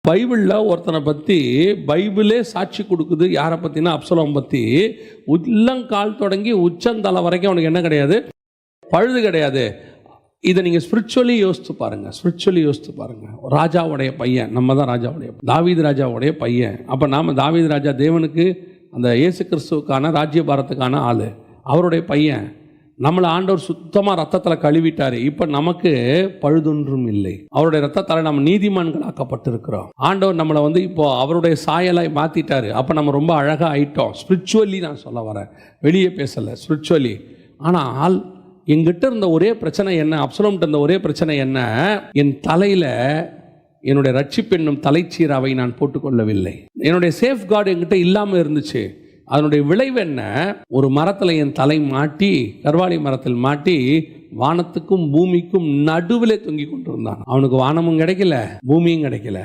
பைபிளில் ஒருத்தனை பற்றி பைபிளே சாட்சி கொடுக்குது. யாரை பற்றினா அப்சலோம் பற்றி. உள்ளங்கால் தொடங்கி உச்சந்தலை வரைக்கும் அவனுக்கு என்ன கிடையாது? பழுது கிடையாது. இதை நீங்கள் ஸ்பிரிச்சுவலி யோசித்து பாருங்கள். ராஜாவுடைய பையன், நம்ம தான் ராஜாவுடைய, தாவீது ராஜாவுடைய பையன். அப்போ நாம் தாவீது ராஜா தேவனுக்கு அந்த இயேசு கிறிஸ்துவுக்கான ராஜ்யபாரத்துக்கான ஆள், அவருடைய பையன். நம்மளை ஆண்டவர் சுத்தமாக ரத்தத்தில் கழுவிட்டார். இப்போ நமக்கு பழுதொன்றும் இல்லை. அவருடைய ரத்தத்தால் நம்ம நீதிமான்கள் ஆக்கப்பட்டிருக்கிறோம். ஆண்டவர் நம்மளை இப்போ அவருடைய சாயலாய் மாற்றிட்டார். அப்போ நம்ம ரொம்ப அழகாக ஆயிட்டோம். ஸ்பிரிச்சுவலி நான் சொல்ல வரேன், வெளியே பேசலை, ஸ்பிரிச்சுவலி. ஆனால் எங்கிட்ட இருந்த ஒரே பிரச்சனை என்ன, அப்சலோம்கிட்ட இருந்த ஒரே பிரச்சனை என்ன, என் தலையில் என்னுடைய ரட்சிப்பு என்னும் தலைச்சீராவை நான் போட்டுக்கொள்ளவில்லை. என்னுடைய சேஃப் கார்டு என்கிட்ட இல்லாமல் இருந்துச்சு. அதனுடைய விளைவு என்ன? ஒரு மரத்தில் என் தலை மாட்டி, கர்வாலி மரத்தில் மாட்டி, வானத்துக்கும் பூமிக்கும் நடுவில் தொங்கி கொண்டிருந்தான். அவனுக்கு வானமும் கிடைக்கல, பூமியும் கிடைக்கல.